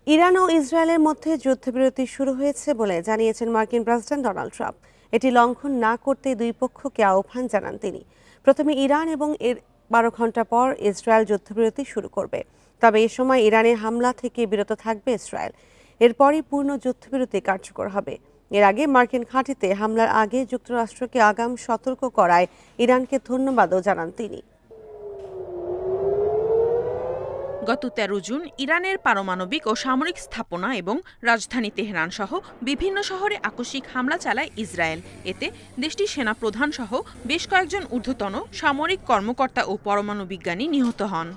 Iran ও ইসরায়েলের মধ্যে যুদ্ধবিরতি শুরু হয়েছে বলে জানিয়েছেন মার্কিন প্রেসিডেন্ট ডোনাল্ড ট্রাম্প। এটি লঙ্ঘন না করতে দুই পক্ষকে আহ্বান জানান তিনি। প্রথমে ইরান এবং এর 12 ঘন্টা পর ইসরায়েল যুদ্ধবিরতি শুরু করবে। তবে এ সময় ইরানের হামলা থেকে বিরত থাকবে ইসরায়েল। এরপরই পূর্ণ যুদ্ধবিরতি কার্যকর হবে। এর আগে মার্কিন ঘাঁটিতে হামলার আগে যুক্তরাষ্ট্রকে আগাম সতর্ক করায় ইরানকে ধন্যবাদও জানান তিনি। গত 13 জুন ইরানের পারমাণবিক ও সামরিক স্থাপনা এবং রাজধানী তেহরান সহ বিভিন্ন শহরে আকস্মিক হামলা চালায় ইসরায়েল। এতে দেশটির সেনাপ্রধান সহ বেশ কয়েকজন ঊর্ধ্বতন সামরিক কর্মকর্তা ও পরমাণু বিজ্ঞানী নিহত হন।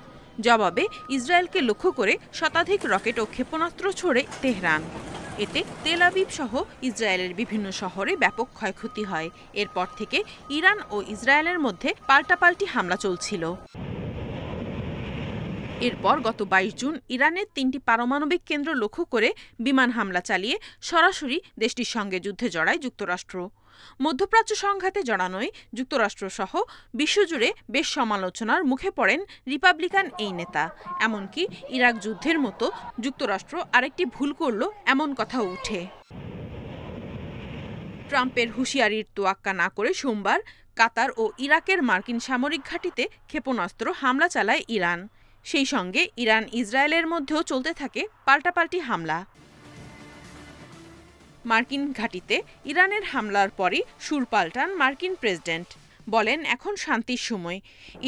জবাবে ইসরায়েলকে লক্ষ্য করে শতাধিক রকেট ও ক্ষেপণাস্ত্র ছোড়ে তেহরান। এতে তেল আবিব সহ ইসরায়েলের বিভিন্ন শহরে ব্যাপক ক্ষয়ক্ষতি হয়। এরপর থেকে ইরান ও ইসরায়েলের মধ্যে পাল্টাপাল্টি হামলা চলছিল। এরপর গত 22 জুন ইরানের 3টি পারমাণবিক কেন্দ্র লক্ষ্য করে বিমান হামলা চালিয়ে সরাসরি দেশটির সঙ্গে যুদ্ধে জড়ায় যুক্তরাষ্ট্র। মধ্যপ্রাচ্য সংঘাতে জড়ানোয় যুক্তরাষ্ট্রসহ বিশ্বজুড়ে বেশ সমালোচনার মুখে পড়েন রিপাবলিকান এই নেতা। এমনকি ইরাক যুদ্ধের মতো যুক্তরাষ্ট্র আরেকটি ভুল করল এমন কথাও উঠে। ট্রাম্পের হুঁশিয়ারির তোয়াক্কা না করে সোমবার কাতার ও ইরাকের মার্কিন সামরিক ঘাঁটিতে ক্ষেপণাস্ত্র হামলা চালায় ইরান। সেই সঙ্গে ইরান ইসরায়েলের মধ্যেও চলতে থাকে পাল্টাপাল্টি হামলা। মার্কিন ঘাঁটিতে ইরানের হামলার পরই সুর পাল্টান মার্কিন প্রেসিডেন্ট। বলেন, এখন শান্তির সময়।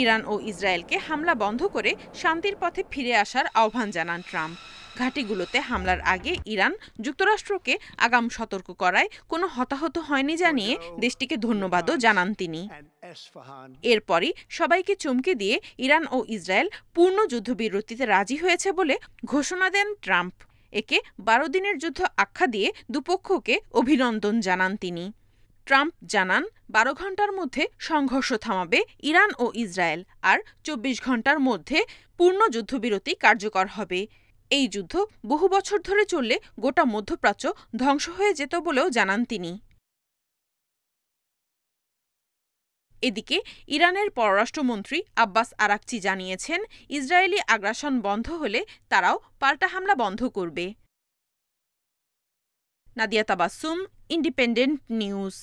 ইরান ও ইসরায়েলকে হামলা বন্ধ করে শান্তির পথে ফিরে আসার আহ্বান জানান ট্রাম্প। ঘাঁটিগুলোতে হামলার আগে ইরান যুক্তরাষ্ট্রকে আগাম সতর্ক করায় কোনো হতাহত হয়নি জানিয়ে দেশটিকে ধন্যবাদও জানান তিনি। এরপরই সবাইকে চমকে দিয়ে ইরান ও ইসরায়েল পূর্ণ যুদ্ধবিরতিতে রাজি হয়েছে বলে ঘোষণা দেন ট্রাম্প। একে 12 দিনের যুদ্ধ আখ্যা দিয়ে দুপক্ষকে অভিনন্দন জানান তিনি। ট্রাম্প জানান, 12 ঘন্টার মধ্যে সংঘর্ষ থামাবে ইরান ও ইসরায়েল, আর 24 ঘন্টার মধ্যে পূর্ণ যুদ্ধবিরতি কার্যকর হবে। এই যুদ্ধ বহু বছর ধরে চললে গোটা মধ্যপ্রাচ্য ধ্বংস হয়ে যেত বলেও জানান তিনি। এদিকে ইরানের পররাষ্ট্রমন্ত্রী আব্বাস আরাকচি জানিয়েছেন, ইসরায়েলি আগ্রাসন বন্ধ হলে তারাও পাল্টা হামলা বন্ধ করবে। Nadia Tabassum, independent news.